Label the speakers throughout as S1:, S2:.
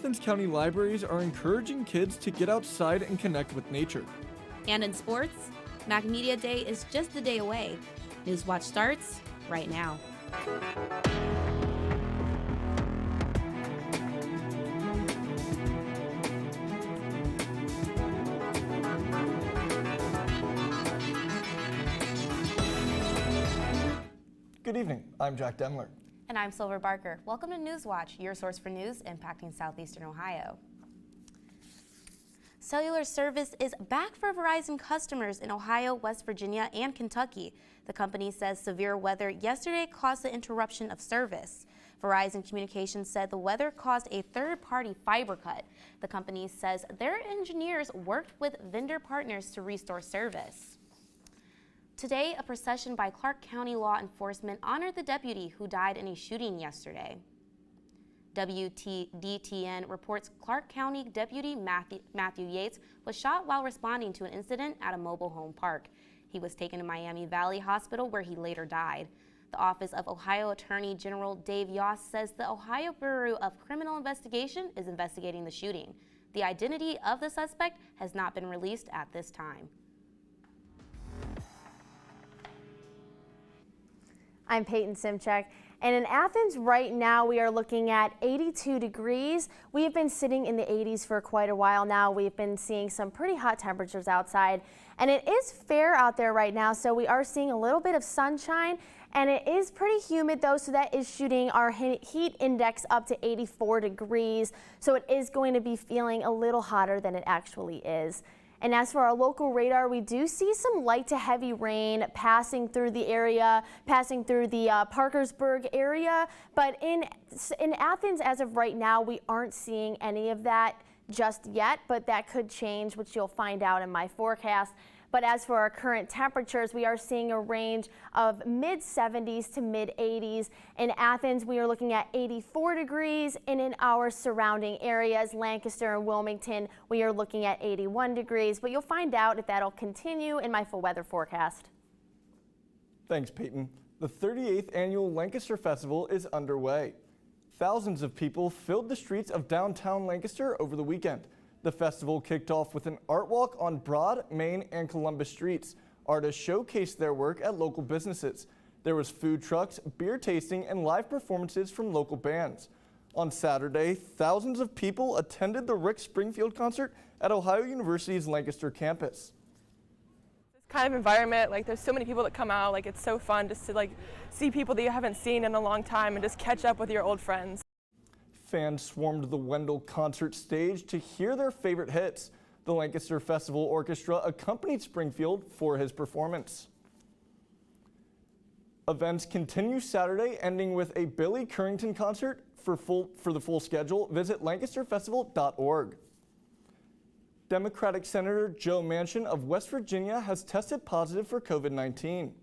S1: Athens County libraries are encouraging kids to get outside and connect with nature.
S2: And in sports, Mac Media Day is just a day away. Newswatch starts right now.
S1: Good evening, I'm Jack Demler.
S2: And I'm Silver Barker. Welcome to Newswatch, your source for news impacting southeastern Ohio. Cellular service is back for Verizon customers in Ohio, West Virginia, and Kentucky. The company says severe weather yesterday caused the interruption of service. Verizon Communications said the weather caused a third-party fiber cut. The company says their engineers worked with vendor partners to restore service. Today, a procession by Clark County law enforcement honored the deputy who died in a shooting yesterday. WDTN reports Clark County Deputy Matthew Yates was shot while responding to an incident at a mobile home park. He was taken to Miami Valley Hospital where he later died. The Office of Ohio Attorney General Dave Yoss says the Ohio Bureau of Criminal Investigation is investigating the shooting. The identity of the suspect has not been released at this time.
S3: I'm Peyton Simchek, and in Athens right now we are looking at 82 degrees. We have been sitting in the 80s for quite a while now. We've been seeing some pretty hot temperatures outside, and it is fair out there right now, so we are seeing a little bit of sunshine, and it is pretty humid though, so that is shooting our heat index up to 84 degrees, so it is going to be feeling a little hotter than it actually is. And as for our local radar, we do see some light to heavy rain passing through the area, passing through the Parkersburg area. But in Athens, as of right now, we aren't seeing any of that just yet, but that could change, which you'll find out in my forecast. But as for our current temperatures, we are seeing a range of mid-70s to mid-80s. In Athens, we are looking at 84 degrees, and in our surrounding areas, Lancaster and Wilmington, we are looking at 81 degrees. But you'll find out if that'll continue in my full weather forecast.
S1: Thanks, Peyton. The 38th annual Lancaster Festival is underway. Thousands of people filled the streets of downtown Lancaster over the weekend. The festival kicked off with an art walk on Broad, Main, and Columbus streets. Artists showcased their work at local businesses. There was food trucks, beer tasting, and live performances from local bands. On Saturday, thousands of people attended the Rick Springfield concert at Ohio University's Lancaster campus.
S4: This kind of environment, there's so many people that come out, it's so fun just to see people that you haven't seen in a long time and just catch up with your old friends.
S1: Fans swarmed the Wendell concert stage to hear their favorite hits. The Lancaster Festival Orchestra accompanied Springfield for his performance. Events continue Saturday, ending with a Billy Currington concert. For the full schedule, visit lancasterfestival.org. Democratic Senator Joe Manchin of West Virginia has tested positive for COVID-19.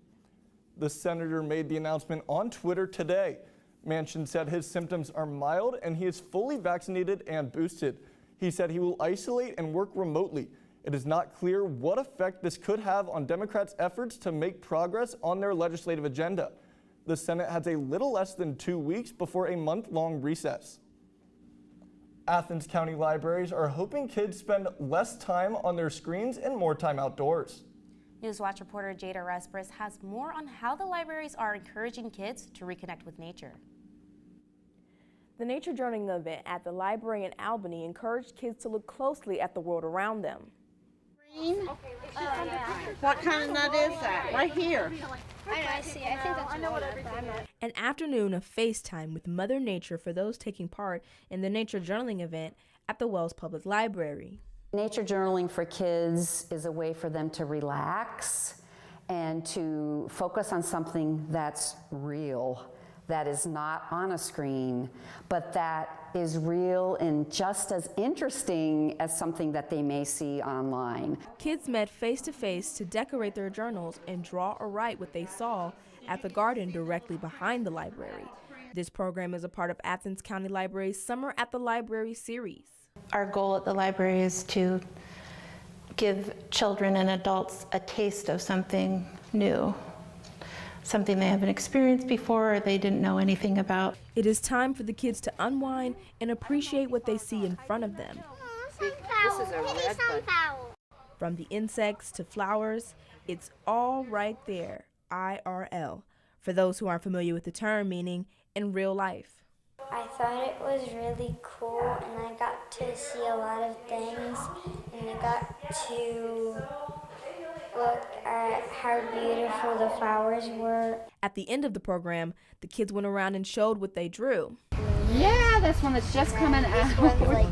S1: The senator made the announcement on Twitter today. Manchin said his symptoms are mild and he is fully vaccinated and boosted. He said he will isolate and work remotely. It is not clear what effect this could have on Democrats' efforts to make progress on their legislative agenda. The Senate has a little less than 2 weeks before a month-long recess. Athens County libraries are hoping kids spend less time on their screens and more time outdoors.
S2: Newswatch reporter Jada Respris has more on how the libraries are encouraging kids to reconnect with nature.
S5: The nature journaling event at the library in Albany encouraged kids to look closely at the world around them.
S6: What kind of nut is that? Right here.
S7: I see. I think that's walnut.
S5: An afternoon of FaceTime with Mother Nature for those taking part in the nature journaling event at the Wells Public Library.
S8: Nature journaling for kids is a way for them to relax and to focus on something that's real, that is not on a screen, but that is real and just as interesting as something that they may see online.
S5: Kids met face-to-face to decorate their journals and draw or write what they saw at the garden directly behind the library. This program is a part of Athens County Library's Summer at the Library series.
S9: Our goal at the library is to give children and adults a taste of something new. something they haven't experienced before or they didn't know anything about.
S5: It is time for the kids to unwind and appreciate what they see in front of them.
S8: This is a red bud.
S5: From the insects to flowers, it's all right there, IRL. For those who aren't familiar with the term, meaning in real life.
S7: I thought it was really cool, and I got to see a lot of things, and I got to look at how beautiful the flowers were.
S5: At the end of the program, the kids went around and showed what they drew.
S8: Yeah, this one that's just coming out.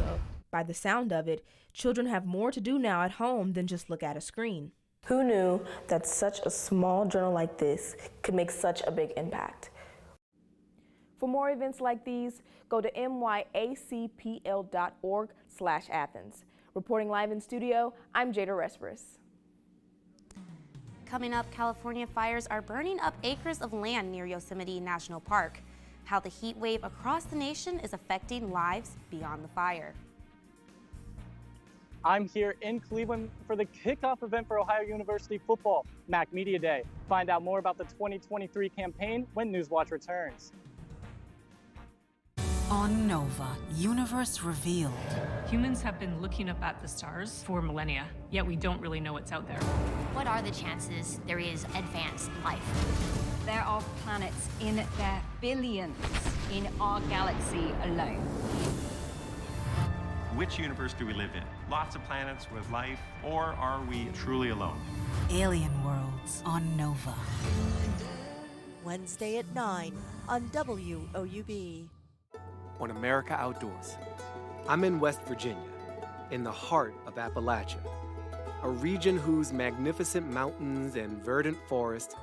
S5: By the sound of it, children have more to do now at home than just look at a screen.
S10: Who knew that such a small journal like this could make such a big impact? For more events like these, go to myacpl.org/Athens. Reporting live in studio, I'm Jada Resperis.
S2: Coming up, California fires are burning up acres of land near Yosemite National Park. How the heat wave across the nation is affecting lives beyond the fire.
S11: I'm here in Cleveland for the kickoff event for Ohio University football, MAC Media Day. Find out more about the 2023 campaign when Newswatch returns.
S12: On Nova, Universe Revealed.
S13: Humans have been looking up at the stars for millennia, yet we don't really know what's out there.
S14: What are the chances there is advanced life?
S15: There are planets in their billions in our galaxy alone.
S16: Which universe do we live in? Lots of planets with life, or are we truly alone?
S12: Alien Worlds on Nova.
S17: Wednesday at 9 on WOUB.
S18: On America Outdoors. I'm in West Virginia, in the heart of Appalachia, a region whose magnificent mountains and verdant forests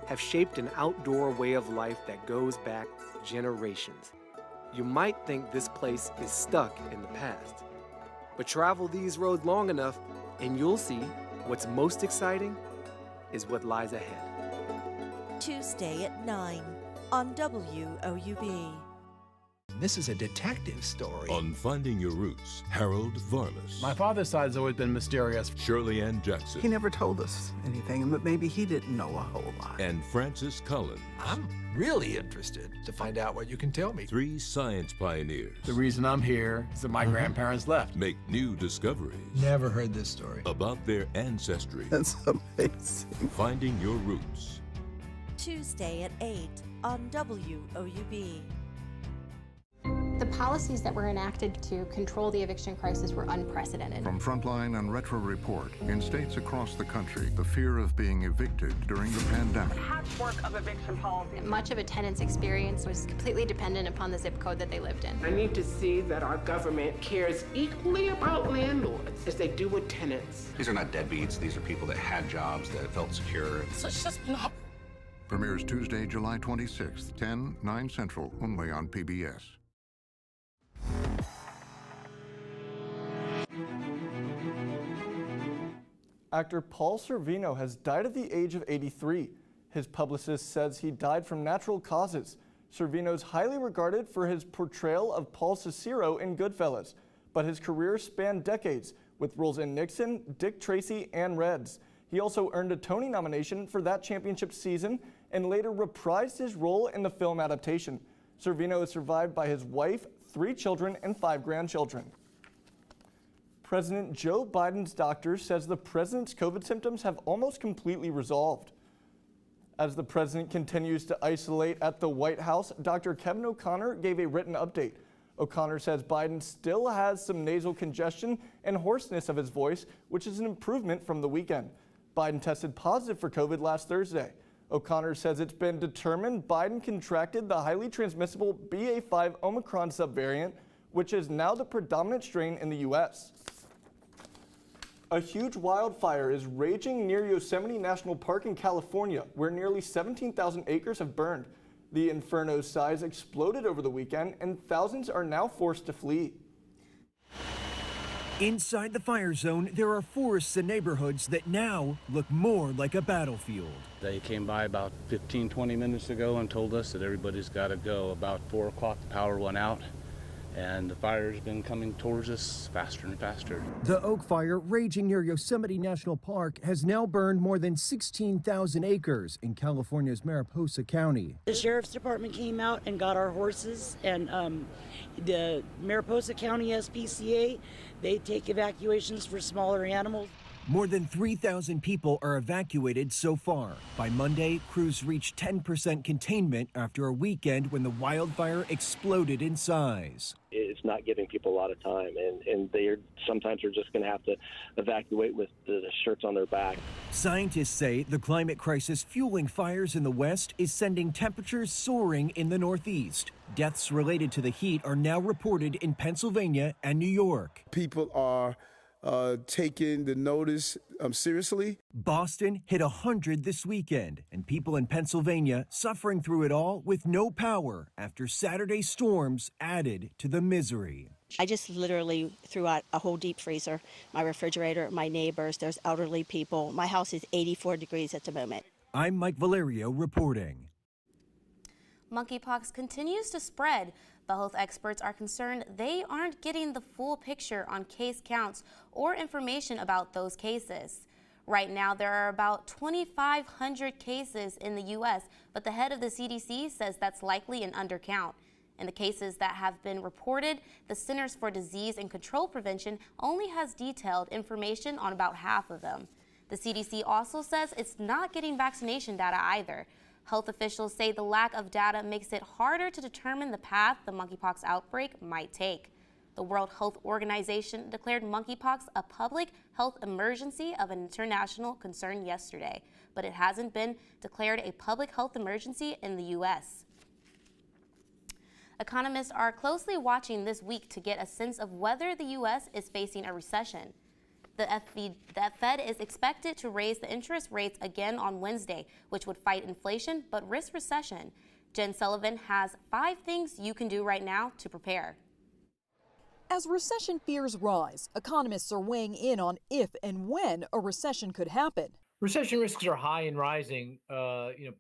S18: have shaped an outdoor way of life that goes back generations. You might think this place is stuck in the past, but travel these roads long enough and you'll see what's most exciting is what lies ahead.
S17: Tuesday at 9 on WOUB.
S19: This is a detective story.
S20: On Finding Your Roots, Harold Varmus.
S21: My father's side's always been mysterious.
S20: Shirley Ann Jackson.
S22: He never told us anything, but maybe he didn't know a whole lot.
S20: And Francis Cullen.
S19: I'm really interested to find out what you can tell me.
S20: 3 science pioneers.
S21: The reason I'm here is that my grandparents left.
S20: Make new discoveries.
S19: Never heard this story.
S20: About their ancestry.
S22: That's amazing.
S20: Finding Your Roots.
S17: Tuesday at 8 on WOUB.
S23: The policies that were enacted to control the eviction crisis were unprecedented.
S24: From Frontline and Retro Report, in states across the country, the fear of being evicted during the pandemic.
S25: Patchwork of eviction policy.
S23: Much of a tenant's experience was completely dependent upon the zip code that they lived in.
S26: I need to see that our government cares equally about landlords as they do with tenants.
S27: These are not deadbeats. These are people that had jobs, that felt secure.
S26: So it's just not.
S24: Premieres Tuesday, July 26th, 10, 9 Central, only on PBS.
S1: Actor Paul Sorvino has died at the age of 83. His publicist says he died from natural causes. Sorvino is highly regarded for his portrayal of Paul Cicero in Goodfellas, but his career spanned decades with roles in Nixon, Dick Tracy, and Reds. He also earned a Tony nomination for that championship season and later reprised his role in the film adaptation. Sorvino is survived by his wife, 3 children, and 5 grandchildren. President Joe Biden's doctor says the president's COVID symptoms have almost completely resolved. As the president continues to isolate at the White House, Dr. Kevin O'Connor gave a written update. O'Connor says Biden still has some nasal congestion and hoarseness of his voice, which is an improvement from the weekend. Biden tested positive for COVID last Thursday. O'Connor says it's been determined Biden contracted the highly transmissible BA.5 Omicron subvariant, which is now the predominant strain in the U.S. A huge wildfire is raging near Yosemite National Park in California, where nearly 17,000 acres have burned. The inferno's size exploded over the weekend, and thousands are now forced to flee.
S28: Inside the fire zone, there are forests and neighborhoods that now look more like a battlefield.
S29: They came by about 15, 20 minutes ago and told us that everybody's got to go. About 4 o'clock, the power went out.
S3: and the fire's been coming towards us faster and faster.
S28: The oak fire raging near Yosemite National Park has now burned more than 16,000 acres in California's Mariposa County.
S4: The sheriff's department came out and got our horses, and the Mariposa County SPCA, they take evacuations for smaller animals.
S28: More than 3,000 people are evacuated so far. By Monday, crews reached 10% containment after a weekend when the wildfire exploded in size.
S5: It's not giving people a lot of time, and they sometimes are just going to have to evacuate with the shirts on their back.
S28: Scientists say the climate crisis fueling fires in the West is sending temperatures soaring in the Northeast. Deaths related to the heat are now reported in Pennsylvania and New York.
S6: People are taking the notice seriously.
S28: Boston hit 100 this weekend, and people in Pennsylvania suffering through it all with no power after Saturday storms added to the misery.
S7: I just literally threw out a whole deep freezer, my refrigerator, my neighbors, there's elderly people. My house is 84 degrees at the moment.
S28: I'm Mike Valerio reporting.
S2: Monkeypox continues to spread, but health experts are concerned they aren't getting the full picture on case counts or information about those cases. Right now, there are about 2,500 cases in the U.S., but the head of the CDC says that's likely an undercount. In the cases that have been reported, the Centers for Disease and Control Prevention only has detailed information on about half of them. The CDC also says it's not getting vaccination data either. Health officials say the lack of data makes it harder to determine the path the monkeypox outbreak might take. The World Health Organization declared monkeypox a public health emergency of international concern yesterday, but it hasn't been declared a public health emergency in the U.S. Economists are closely watching this week to get a sense of whether the U.S. is facing a recession. The Fed is expected to raise the interest rates again on Wednesday, which would fight inflation but risk recession. Jen Sullivan has 5 things you can do right now to prepare.
S8: As recession fears rise, economists are weighing in on if and when a recession could happen.
S9: Recession risks are high and rising,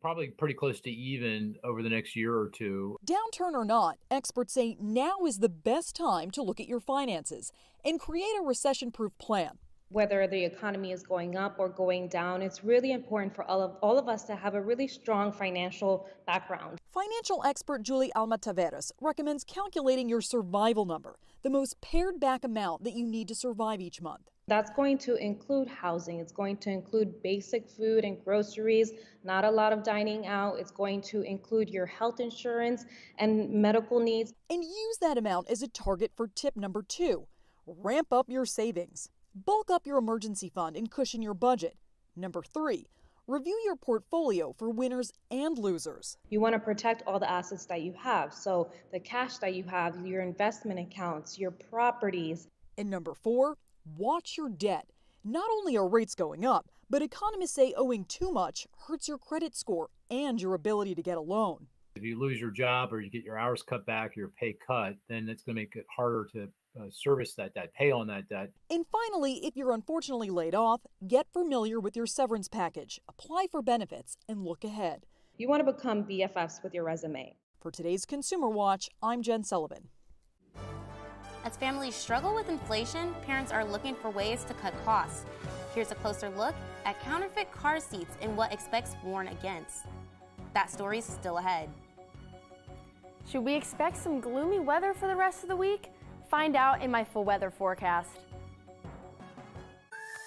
S9: probably pretty close to even over the next year or two.
S8: Downturn or not, experts say now is the best time to look at your finances and create a recession-proof plan.
S10: Whether the economy is going up or going down, it's really important for all of us to have a really strong financial background.
S8: Financial expert Julie Alma-Taveras recommends calculating your survival number, the most pared back amount that you need to survive each month.
S10: That's going to include housing. It's going to include basic food and groceries, not a lot of dining out. It's going to include your health insurance and medical needs.
S8: And use that amount as a target for tip number 2. Ramp up your savings. Bulk up your emergency fund and cushion your budget. Number 3, review your portfolio for winners and losers.
S10: You want to protect all the assets that you have. So the cash that you have, your investment accounts, your properties.
S8: And number 4, watch your debt. Not only are rates going up, but economists say owing too much hurts your credit score and your ability to get a loan.
S9: If you lose your job or you get your hours cut back or your pay cut, then it's going to make it harder to service that debt, pay on that debt.
S8: And finally, if you're unfortunately laid off, get familiar with your severance package, apply for benefits, and look ahead.
S10: You want to become BFFs with your resume.
S8: For today's Consumer Watch, I'm Jen Sullivan.
S2: As families struggle with inflation, parents are looking for ways to cut costs. Here's a closer look at counterfeit car seats and what expects warn against. That story's still ahead.
S29: Should we expect some gloomy weather for the rest of the week? Find out in my full weather forecast.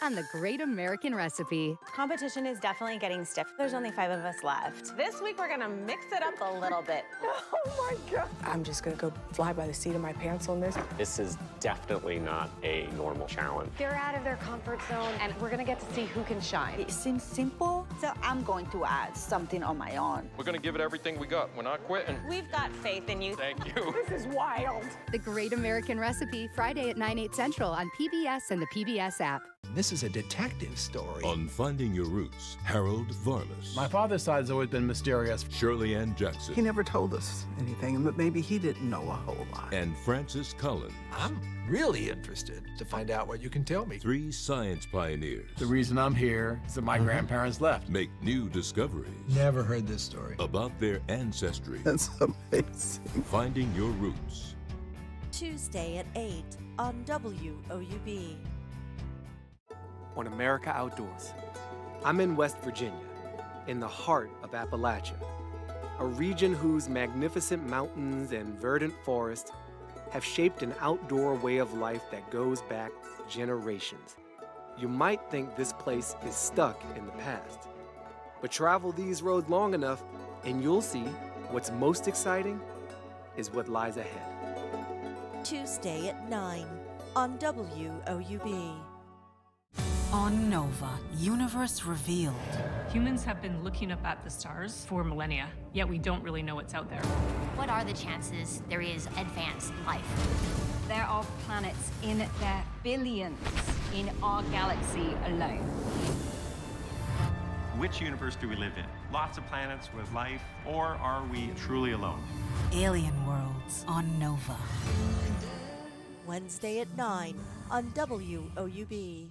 S30: On the Great American Recipe.
S31: Competition is definitely getting stiff. There's only 5 of us left. This week we're gonna mix it up a little bit.
S32: Oh my God. I'm just gonna go fly by the seat of my pants on this.
S33: This is definitely not a normal challenge.
S31: They're out of their comfort zone and we're gonna get to see who can shine.
S34: It seems simple, so I'm going to add something on my own.
S35: We're gonna give it everything we got. We're not quitting.
S31: We've got faith in you.
S35: Thank you.
S32: This is wild.
S30: The Great American Recipe, Friday at 9/8 Central on PBS and the PBS app.
S19: This is a detective story.
S20: On Finding Your Roots, Harold Varmus.
S21: My father's side's always been mysterious.
S20: Shirley Ann Jackson.
S22: He never told us anything, but maybe he didn't know a whole lot.
S20: And Francis Cullen.
S19: I'm really interested to find out what you can tell me.
S20: 3 science pioneers.
S21: The reason I'm here is that my grandparents left.
S20: Make new discoveries.
S19: Never heard this story.
S20: About their ancestry.
S22: That's amazing.
S20: Finding Your Roots.
S1: Tuesday at 8 on WOUB.
S3: On America Outdoors, I'm in West Virginia, in the heart of Appalachia, a region whose magnificent mountains and verdant forests have shaped an outdoor way of life that goes back generations. You might think this place is stuck in the past, but travel these roads long enough and you'll see what's most exciting is what lies ahead.
S1: Tuesday at 9 on WOUB.
S11: On Nova, Universe Revealed.
S12: Humans have been looking up at the stars for millennia, yet we don't really know what's out there.
S13: What are the chances there is advanced life?
S14: There are planets in their billions in our galaxy alone.
S15: Which universe do we live in? Lots of planets with life, or are we truly alone?
S11: Alien Worlds on Nova.
S1: Wednesday at 9 on WOUB.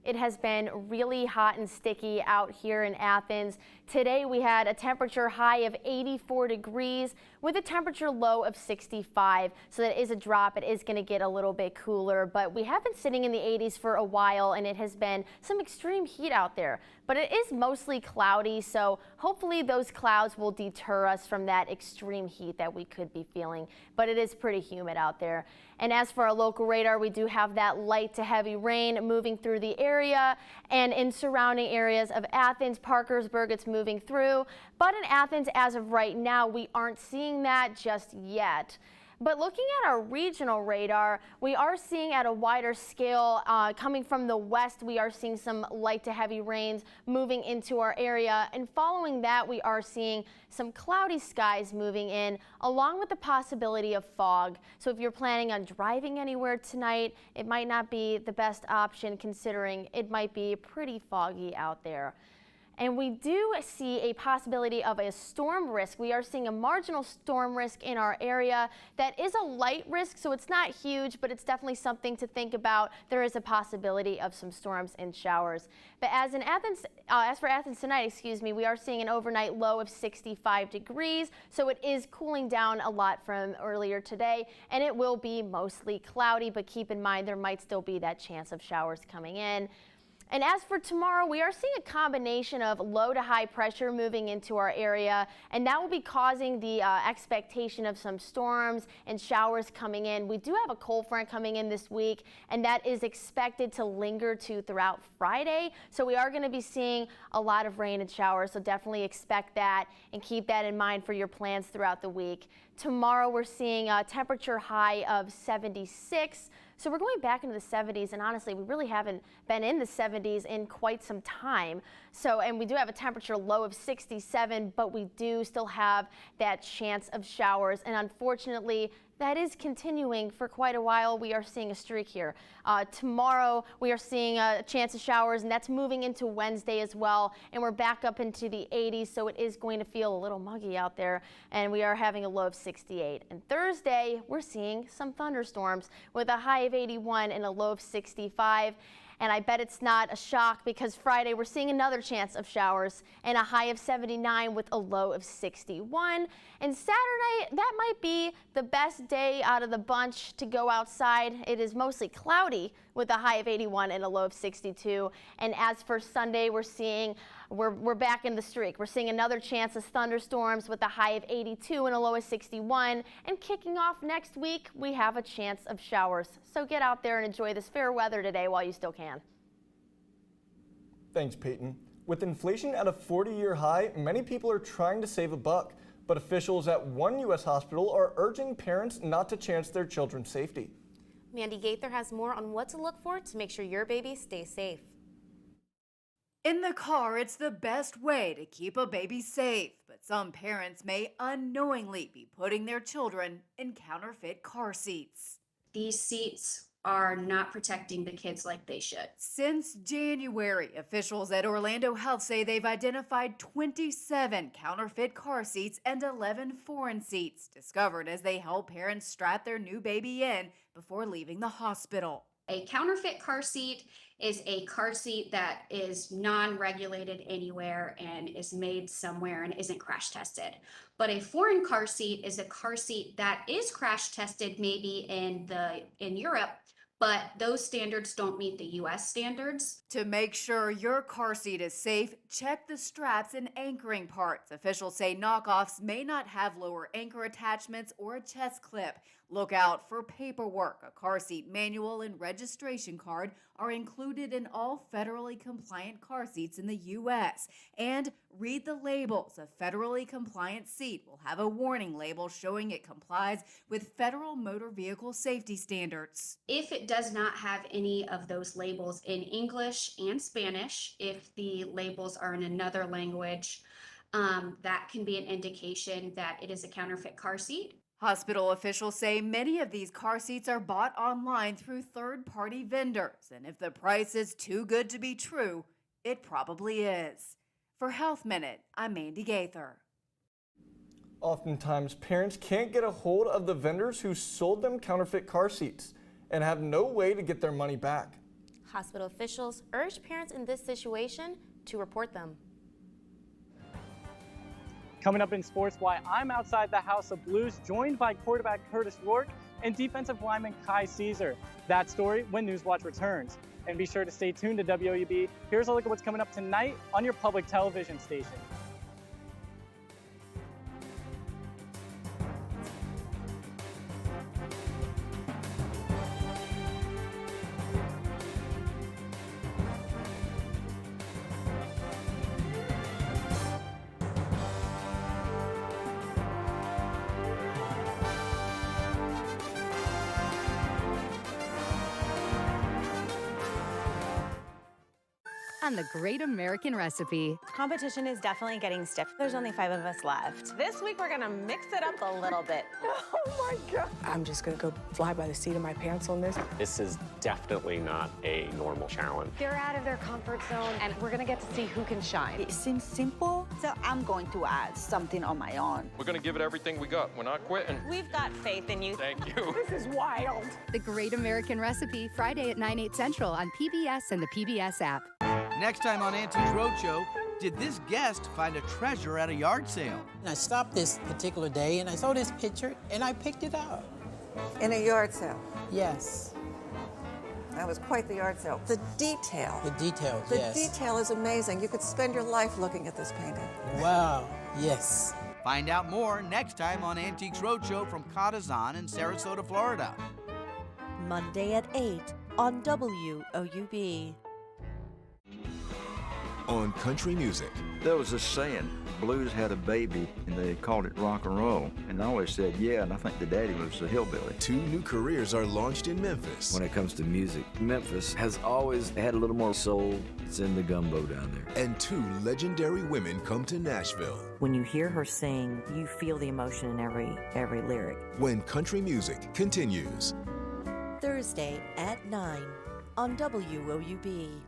S29: It has been really hot and sticky out here in Athens. Today we had a temperature high of 84 degrees with a temperature low of 65. So that is a drop. It is going to get a little bit cooler, but we have been sitting in the 80s for a while and it has been some extreme heat out there. But it is mostly cloudy, so hopefully those clouds will deter us from that extreme heat that we could be feeling. But it is pretty humid out there. And as for our local radar, we do have that light to heavy rain moving through the area and in surrounding areas of Athens, Parkersburg, it's moving through. But in Athens, as of right now, we aren't seeing that just yet. But looking at our regional radar, we are seeing at a wider scale coming from the west, we are seeing some light to heavy rains moving into our area. And following that, we are seeing some cloudy skies moving in, along with the possibility of fog. So if you're planning on driving anywhere tonight, it might not be the best option considering it might be pretty foggy out there. And we do see a possibility of a storm risk. We are seeing a marginal storm risk in our area. That is a light risk, so it's not huge, but it's definitely something to think about. There is a possibility of some storms and showers. But as for Athens tonight, we are seeing an overnight low of 65 degrees, so it is cooling down a lot from earlier today, and it will be mostly cloudy, but keep in mind there might still be that chance of showers coming in. And as for tomorrow, we are seeing a combination of low to high pressure moving into our area, and that will be causing the expectation of some storms and showers coming in. We do have a cold front coming in this week, and that is expected to linger throughout Friday. So we are going to be seeing a lot of rain and showers, so definitely expect that and keep that in mind for your plans throughout the week. Tomorrow we're seeing a temperature high of 76. So we're going back into the 70s, and honestly, we really haven't been in the 70s in quite some time. And we do have a temperature low of 67, but we do still have that chance of showers. And unfortunately, that is continuing for quite a while. We are seeing a streak here. Tomorrow, we are seeing a chance of showers, and that's moving into Wednesday as well. And we're back up into the 80s, so it is going to feel a little muggy out there. And we are having a low of 68. And Thursday, we're seeing some thunderstorms with a high of 81 and a low of 65. And I bet it's not a shock because Friday we're seeing another chance of showers and a high of 79 with a low of 61. And Saturday, that might be the best day out of the bunch to go outside. It is mostly cloudy with a high of 81 and a low of 62. And as for Sunday, we're back in the streak. We're seeing another chance of thunderstorms with a high of 82 and a low of 61. And kicking off next week, we have a chance of showers. So get out there and enjoy this fair weather today while you still can.
S16: Thanks, Peyton. With inflation at a 40-year high, many people are trying to save a buck. But officials at one U.S. hospital are urging parents not to chance their children's safety.
S2: Mandy Gaither has more on what to look for to make sure your baby stays safe.
S17: In the car, it's the best way to keep a baby safe, but some parents may unknowingly be putting their children in counterfeit car seats.
S18: These seats are not protecting the kids like they should.
S17: Since January, officials at Orlando Health say they've identified 27 counterfeit car seats and 11 foreign seats discovered as they help parents strap their new baby in before leaving the hospital.
S18: A counterfeit car seat is a car seat that is non-regulated anywhere and is made somewhere and isn't crash tested. But a foreign car seat is a car seat that is crash tested maybe in Europe, but those standards don't meet the US standards.
S17: To make sure your car seat is safe, check the straps and anchoring parts. Officials say knockoffs may not have lower anchor attachments or a chest clip. Look out for paperwork. A car seat manual and registration card are included in all federally compliant car seats in the U.S. And read the labels. A federally compliant seat will have a warning label showing it complies with federal motor vehicle safety standards.
S18: If it does not have any of those labels in English and Spanish, if the labels are in another language, that can be an indication that it is a counterfeit car seat.
S17: Hospital officials say many of these car seats are bought online through third-party vendors, and if the price is too good to be true, it probably is. For Health Minute, I'm Mandy Gaither.
S16: Oftentimes, parents can't get a hold of the vendors who sold them counterfeit car seats and have no way to get their money back.
S2: Hospital officials urge parents in this situation to report them.
S4: Coming up in sports, why I'm outside the House of Blues, joined by quarterback Curtis Rourke and defensive lineman Kai Caesar. That story when Newswatch returns. And be sure to stay tuned to WOUB. Here's a look at what's coming up tonight on your public television station.
S30: On The Great American Recipe.
S31: Competition is definitely getting stiff. There's only 5 of us left. This week, we're gonna mix it up a little bit.
S32: Oh my God. I'm just gonna go fly by the seat of my pants on this.
S5: This is definitely not a normal challenge.
S31: They're out of their comfort zone, and we're gonna get to see who can shine.
S6: It seems simple, so I'm going to add something on my own.
S35: We're gonna give it everything we got. We're not quitting.
S31: We've got faith in you.
S35: Thank you.
S6: This is wild.
S30: The Great American Recipe, Friday at 9, 8 Central on PBS and the PBS app.
S7: Next time on Auntie's Roadshow, did this guest find a treasure at a yard sale?
S8: I stopped this particular day and I saw this picture and I picked it up.
S9: In a yard sale?
S8: Yes.
S9: That was quite the yard sale. The detail.
S8: The details,
S9: the
S8: yes.
S9: The detail is amazing. You could spend your life looking at this painting.
S8: Wow, yes.
S7: Find out more next time on Antiques Roadshow from Cottazon in Sarasota, Florida.
S1: Monday at 8 on WOUB.
S20: On country music.
S10: There was this saying, blues had a baby, and they called it rock and roll. And I always said, yeah, and I think the daddy was a hillbilly.
S20: 2 new careers are launched in Memphis.
S23: When it comes to music, Memphis has always had a little more soul. It's in the gumbo down there.
S20: And 2 legendary women come to Nashville.
S24: When you hear her sing, you feel the emotion in every lyric.
S20: When country music continues.
S1: Thursday at 9 on WOUB.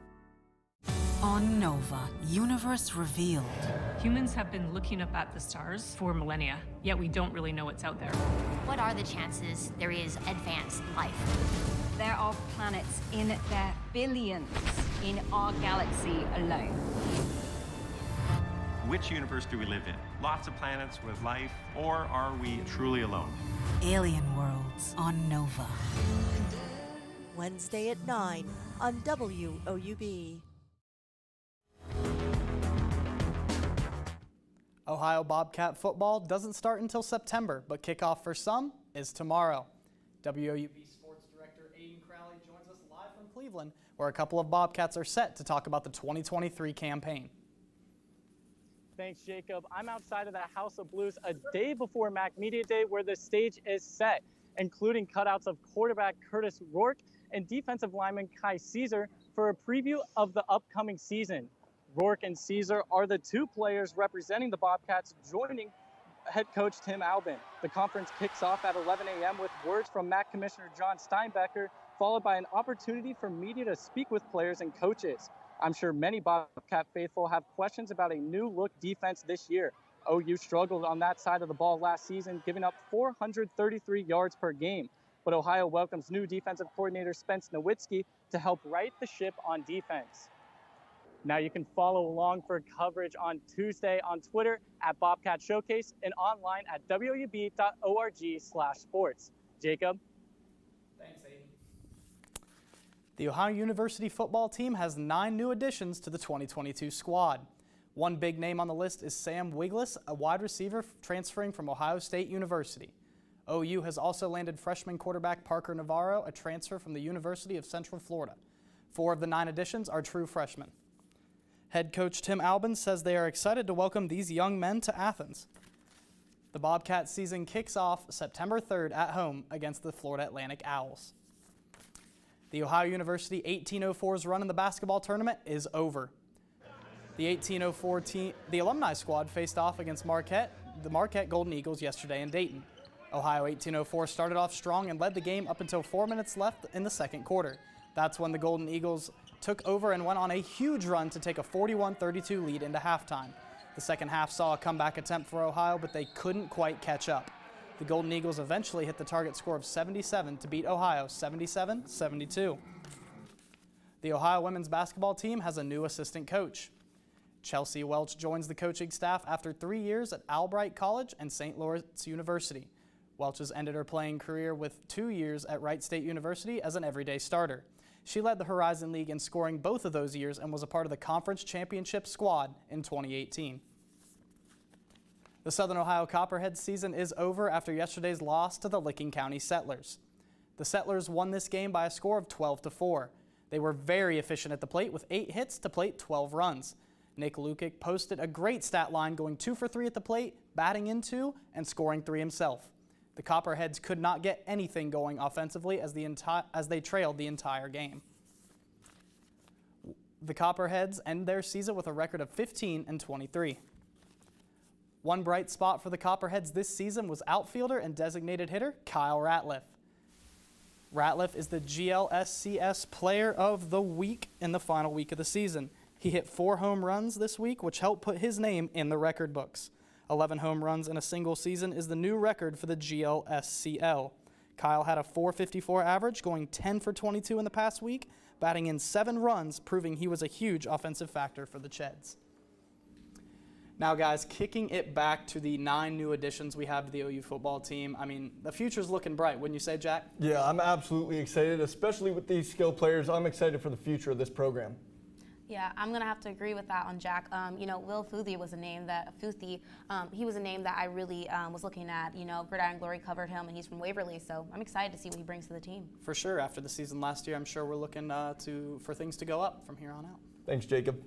S11: On Nova, Universe Revealed.
S12: Humans have been looking up at the stars for millennia, yet we don't really know what's out there.
S13: What are the chances there is advanced life?
S14: There are planets in their billions in our galaxy alone.
S15: Which universe do we live in? Lots of planets with life, or are we truly alone?
S11: Alien Worlds on Nova.
S1: Wednesday at 9 on WOUB.
S25: Ohio Bobcat football doesn't start until September, but kickoff for some is tomorrow. WOUB Sports Director Aiden Crowley joins us live from Cleveland, where a couple of Bobcats are set to talk about the 2023 campaign.
S4: Thanks, Jacob. I'm outside of the House of Blues a day before MAC Media Day, where the stage is set, including cutouts of quarterback Curtis Rourke and defensive lineman Kai Caesar for a preview of the upcoming season. Rourke and Caesar are the 2 players representing the Bobcats joining head coach Tim Albin. The conference kicks off at 11 a.m. with words from MAC Commissioner John Steinbecker, followed by an opportunity for media to speak with players and coaches. I'm sure many Bobcat faithful have questions about a new-look defense this year. OU struggled on that side of the ball last season, giving up 433 yards per game. but Ohio welcomes new defensive coordinator Spence Nowitzki to help right the ship on defense. Now you can follow along for coverage on Tuesday on Twitter at Bobcat Showcase and online at woub.org/sports. Jacob?
S25: Thanks, Aiden. The Ohio University football team has 9 new additions to the 2022 squad. One big name on the list is Sam Wiglis, a wide receiver transferring from Ohio State University. OU has also landed freshman quarterback Parker Navarro, a transfer from the University of Central Florida. 4 of the 9 additions are true freshmen. Head coach Tim Albin says they are excited to welcome these young men to Athens. The Bobcat season kicks off September 3rd at home against the Florida Atlantic Owls. The Ohio University 1804's run in the basketball tournament is over. The 1804 team, the alumni squad faced off against the Marquette Golden Eagles yesterday in Dayton. Ohio 1804 started off strong and led the game up until 4 minutes left in the second quarter. That's when the Golden Eagles took over and went on a huge run to take a 41-32 lead into halftime. The second half saw a comeback attempt for Ohio, but they couldn't quite catch up. The Golden Eagles eventually hit the target score of 77 to beat Ohio 77-72. The Ohio women's basketball team has a new assistant coach. Chelsea Welch joins the coaching staff after 3 years at Albright College and St. Lawrence University. Welch has ended her playing career with 2 years at Wright State University as an everyday starter. She led the Horizon League in scoring both of those years and was a part of the conference championship squad in 2018. The Southern Ohio Copperhead season is over after yesterday's loss to the Licking County Settlers. The Settlers won this game by a score of 12-4. They were very efficient at the plate with 8 hits to plate 12 runs. Nick Lukic posted a great stat line, going 2 for 3 at the plate, batting in 2, and scoring 3 himself. The Copperheads could not get anything going offensively as they trailed the entire game. The Copperheads end their season with a record of 15-23. One bright spot for the Copperheads this season was outfielder and designated hitter Kyle Ratliff. Ratliff is the GLSCS Player of the Week in the final week of the season. He hit 4 home runs this week, which helped put his name in the record books. 11 home runs in a single season is the new record for the GLSCL. Kyle had a .454 average, going 10 for 22 in the past week, batting in 7 runs, proving he was a huge offensive factor for the Cheds. Now, guys, kicking it back to the 9 new additions we have to the OU football team, I mean, the future's looking bright, wouldn't you say, Jack?
S2: Yeah, I'm absolutely excited, especially with these skill players. I'm excited for the future of this program.
S31: Yeah, I'm gonna have to agree with that on Jack. You know, Will Futhi was a name that he was a name that I really was looking at. You know, Gridiron Glory covered him, and he's from Waverly, so I'm excited to see what he brings to the team.
S25: For sure, after the season last year, I'm sure we're looking for things to go up from here on out.
S2: Thanks, Jacob.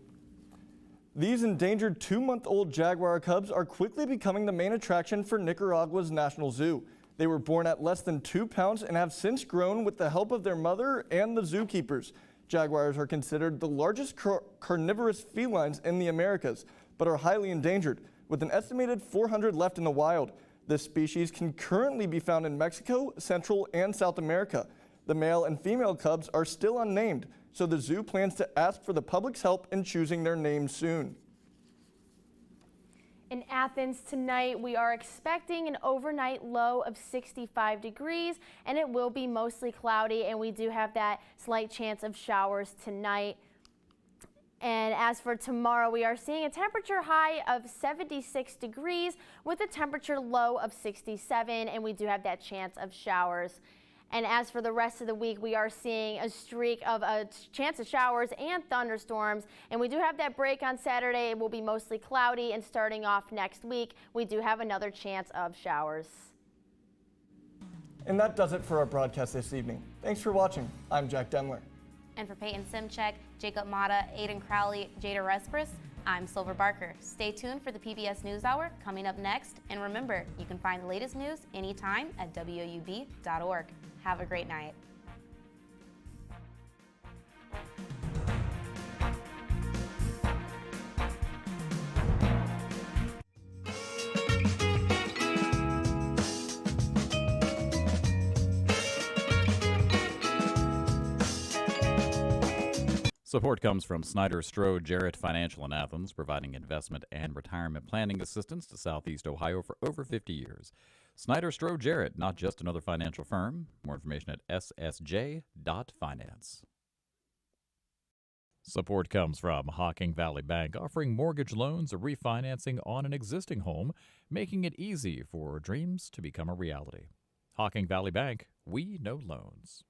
S2: These endangered 2-month-old jaguar cubs are quickly becoming the main attraction for Nicaragua's National Zoo. They were born at less than 2 pounds and have since grown with the help of their mother and the zookeepers. Jaguars are considered the largest carnivorous felines in the Americas, but are highly endangered, with an estimated 400 left in the wild. This species can currently be found in Mexico, Central, and South America. The male and female cubs are still unnamed, so the zoo plans to ask for the public's help in choosing their names soon.
S3: In Athens tonight, we are expecting an overnight low of 65 degrees, and it will be mostly cloudy, and we do have that slight chance of showers tonight. And as for tomorrow, we are seeing a temperature high of 76 degrees with a temperature low of 67, and we do have that chance of showers. And as for the rest of the week, we are seeing a streak of a chance of showers and thunderstorms. And we do have that break on Saturday. It will be mostly cloudy. And starting off next week, we do have another chance of showers.
S2: And that does it for our broadcast this evening. Thanks for watching. I'm Jack Demler.
S31: And for Peyton Simchek, Jacob Mata, Aiden Crowley, Jada Respris, I'm Silver Barker. Stay tuned for the PBS NewsHour coming up next. And remember, you can find the latest news anytime at woub.org. Have a great night.
S5: Support comes from Snyder Strode Jarrett Financial in Athens, providing investment and retirement planning assistance to Southeast Ohio for over 50 years. Snyder Strode Jarrett, not just another financial firm. More information at ssj.finance. Support comes from Hocking Valley Bank, offering mortgage loans or refinancing on an existing home, making it easy for dreams to become a reality. Hocking Valley Bank, we know loans.